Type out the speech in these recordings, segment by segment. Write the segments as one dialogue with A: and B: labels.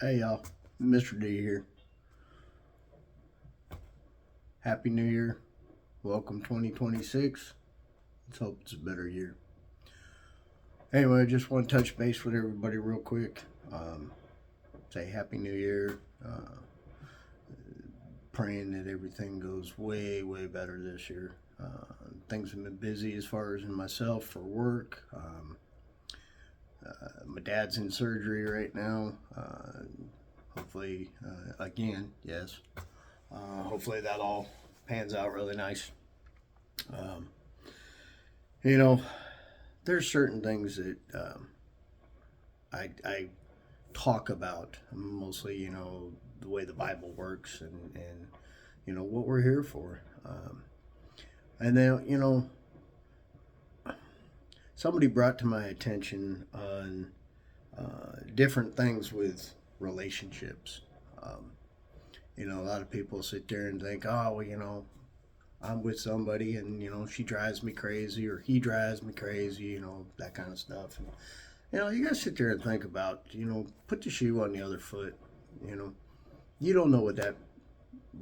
A: Hey y'all, Mr. D here. Happy New Year. Welcome 2026. Let's hope it's a better year. Anyway, I just want to touch base with everybody real quick. Say Happy New Year. Praying that everything goes way, way better this year. Things have been busy as far as in myself for work. My dad's in surgery right now. Hopefully, again, yes. Hopefully that all pans out really nice. Um, you know, there's certain things that I talk about, mostly, the way the Bible works and what we're here for. And then, somebody brought to my attention on different things with relationships. Um, a lot of people sit there and think, oh, well, I'm with somebody and, she drives me crazy or he drives me crazy, that kind of stuff. And, you got to sit there and think about, put the shoe on the other foot. You know, you don't know what that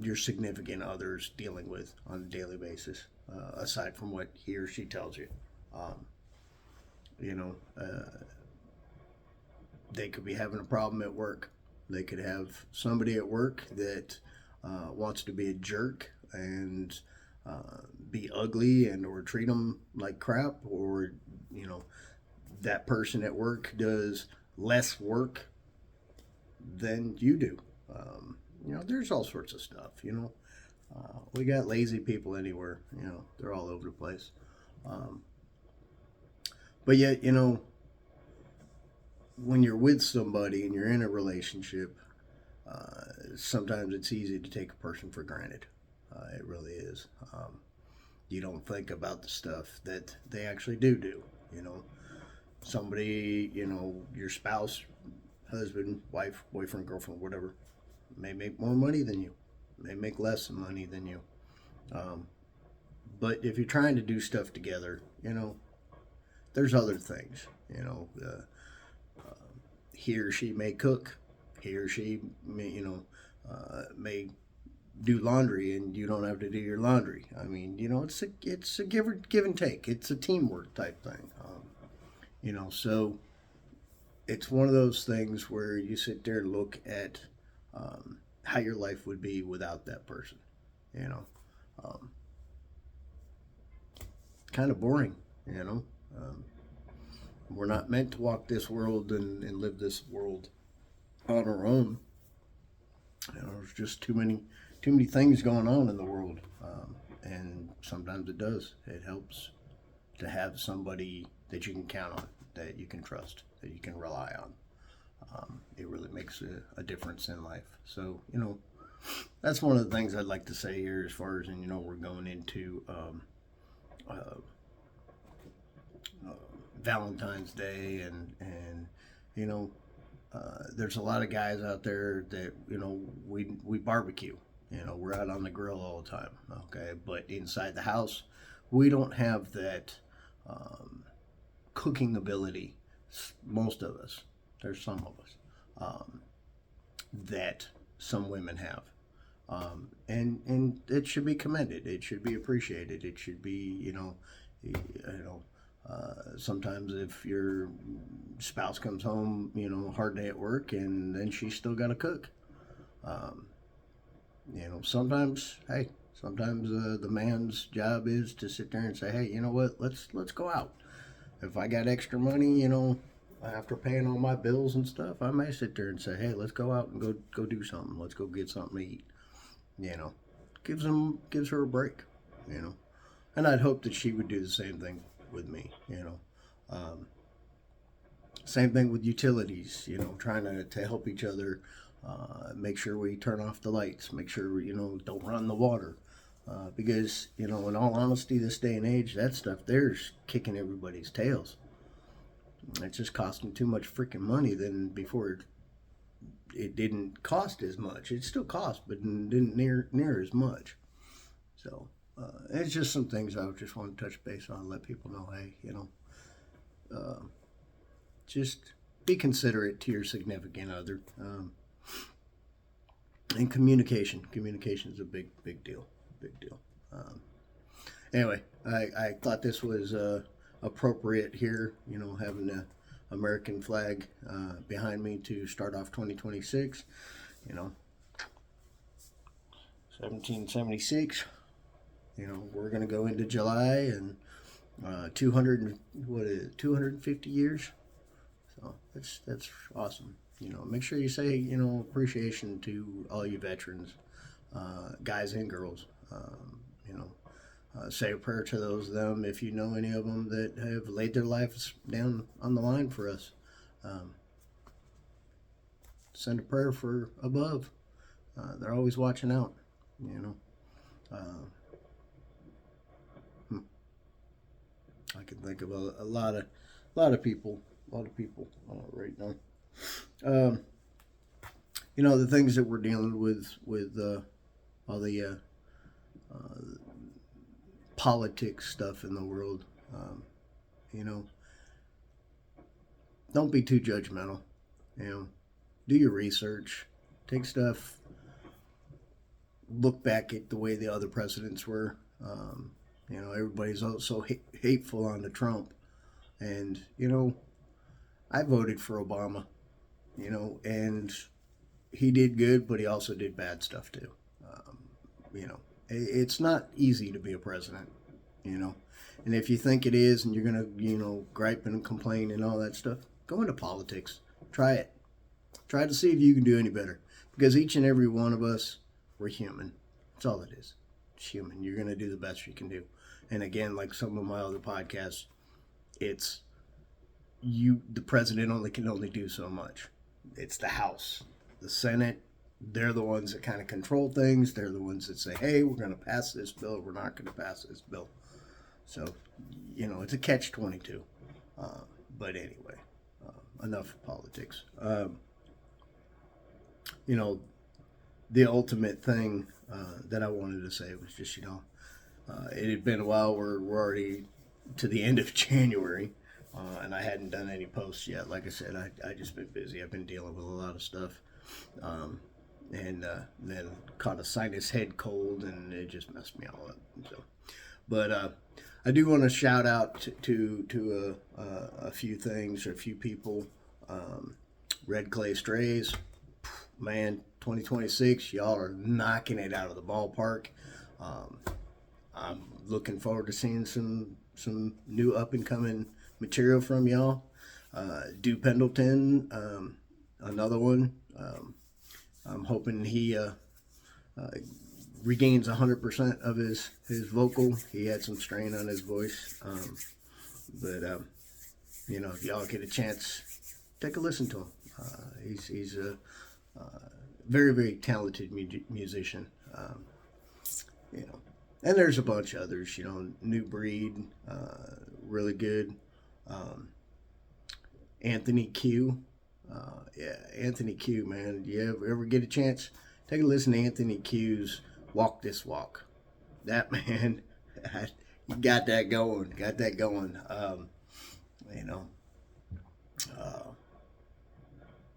A: your significant other's dealing with on a daily basis, aside from what he or she tells you. Um, you know, they could be having a problem at work. They could have somebody at work that wants to be a jerk and be ugly and or treat them like crap, or you know that person at work does less work than you do. There's all sorts of stuff. We got lazy people anywhere. They're all over the place. Um, but yet, when you're with somebody and you're in a relationship, sometimes it's easy to take a person for granted. It really is. You don't think about the stuff that they actually do. You know, somebody, your spouse, husband, wife, boyfriend, girlfriend, whatever, may make more money than you, may make less money than you. Um, but if you're trying to do stuff together, there's other things. He or she may cook. He or she may do laundry, and you don't have to do your laundry. I mean, it's a give and take. It's a teamwork type thing. So it's one of those things where you sit there and look at how your life would be without that person. You know, um, kind of boring. You know, um, we're not meant to walk this world and live this world on our own. There's just too many things going on in the world, and sometimes it does. It helps to have somebody that you can count on, that you can trust, that you can rely on. It really makes a difference in life. So that's one of the things I'd like to say here, as far as, and we're going into uh, uh, Valentine's Day, and you know there's a lot of guys out there that we barbecue. We're out on the grill all the time. Okay, but inside the house, we don't have that um, cooking ability. Most of us. There's some of us that some women have, and it should be commended. It should be appreciated. It should be sometimes if your spouse comes home, hard day at work, and then she's still got to cook. Um, sometimes the man's job is to sit there and say, hey, you know what? Let's go out. If I got extra money, after paying all my bills and stuff, I may sit there and say, hey, let's go out and go do something. Let's go get something to eat. You know, gives her a break. You know, and I'd hope that she would do the same thing with me. Um, Same thing with utilities. Trying to help each other. Make sure we turn off the lights. Make sure we don't run the water. Because in all honesty, this day and age, that stuff there's kicking everybody's tails. It's just costing too much freaking money than before. It didn't cost as much. It still cost, but didn't near as much. So it's just some things I just want to touch base on, let people know, hey, uh, just be considerate to your significant other. And communication is a big deal, big deal. Anyway, I thought this was appropriate here, having the American flag behind me to start off 2026. 1776. We're gonna go into July and 250 years. So that's awesome. Make sure you say appreciation to all you veterans, guys and girls. Say a prayer to those of them if you know any of them that have laid their lives down on the line for us. Send a prayer for above. They're always watching out. I can think of a lot of people right now. The things that we're dealing with all the politics stuff in the world. Don't be too judgmental. Do your research. Take stuff. Look back at the way the other presidents were. Everybody's so hateful on the Trump, and I voted for Obama. And he did good, but he also did bad stuff too. It's not easy to be a president, and if you think it is and you're going to, gripe and complain and all that stuff, go into politics. Try it. Try to see if you can do any better, because each and every one of us, we're human. That's all it is. It's human. You're going to do the best you can do. And again, like some of my other podcasts, it's the president can only do so much. It's the House, the Senate. They're the ones that kind of control things. They're the ones that say, hey, we're going to pass this bill. We're not going to pass this bill. So, it's a catch-22. But anyway, enough of politics. The ultimate thing that I wanted to say was just, it had been a while. We're already to the end of January. And I hadn't done any posts yet. Like I said, I just been busy. I've been dealing with a lot of stuff. And then caught a sinus head cold, and it just messed me all up. So, but I do want to shout out to a few things or a few people. Red Clay Strays, man, 2026, y'all are knocking it out of the ballpark. I'm looking forward to seeing some new up and coming material from y'all. Dew Pendleton, another one. I'm hoping he regains 100% of his vocal. He had some strain on his voice. But if y'all get a chance, take a listen to him. He's a very, very talented musician. And there's a bunch of others, New Breed, really good. Anthony Q. Anthony Q, man. You ever get a chance, take a listen to Anthony Q's Walk This Walk. That man, he got that going.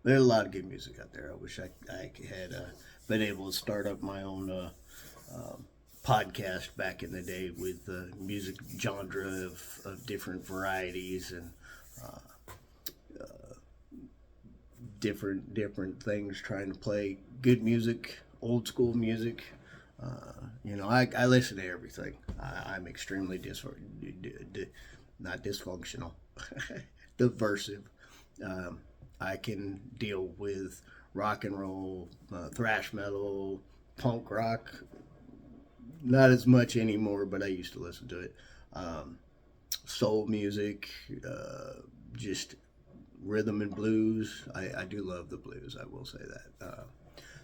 A: There's a lot of good music out there. I wish I had been able to start up my own podcast back in the day with music genre of different varieties and different things, trying to play good music, old school music. I listen to everything. I'm extremely not dysfunctional, diversive. I can deal with rock and roll, thrash metal, punk rock. Not as much anymore, but I used to listen to it. Soul music, just rhythm and blues. I do love the blues. I will say that.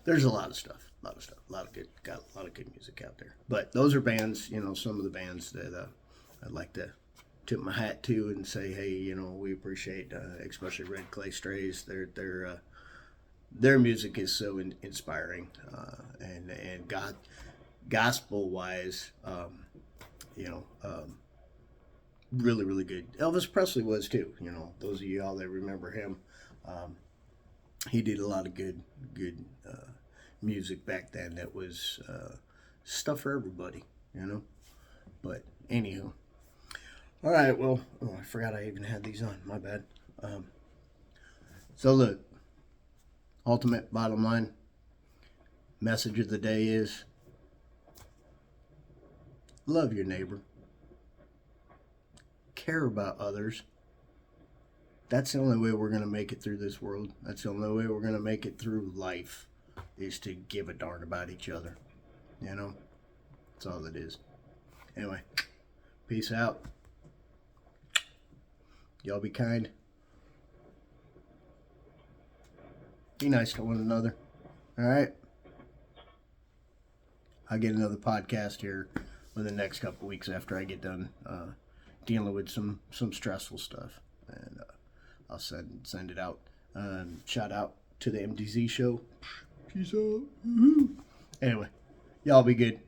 A: There's a lot of stuff. Got a lot of good music out there. But those are bands, some of the bands that I'd like to tip my hat to and say, hey, we appreciate, especially Red Clay Strays. Their music is so inspiring, and gospel wise, really, really good. Elvis Presley was too. Those of y'all that remember him, he did a lot of good music back then that was stuff for everybody, you know. But anywho, all right. Well, I forgot I even had these on. My bad. So the ultimate bottom line message of the day is love your neighbor, care about others. That's the only way we're going to make it through this world. That's the only way we're going to make it through life, is to give a darn about each other. You know? That's all it is. Anyway, peace out. Y'all be kind. Be nice to one another. Alright? I'll get another podcast here within the next couple weeks after I get done dealing with some stressful stuff. And I'll send it out. Shout out to the MDZ show. Peace out. Anyway, y'all be good.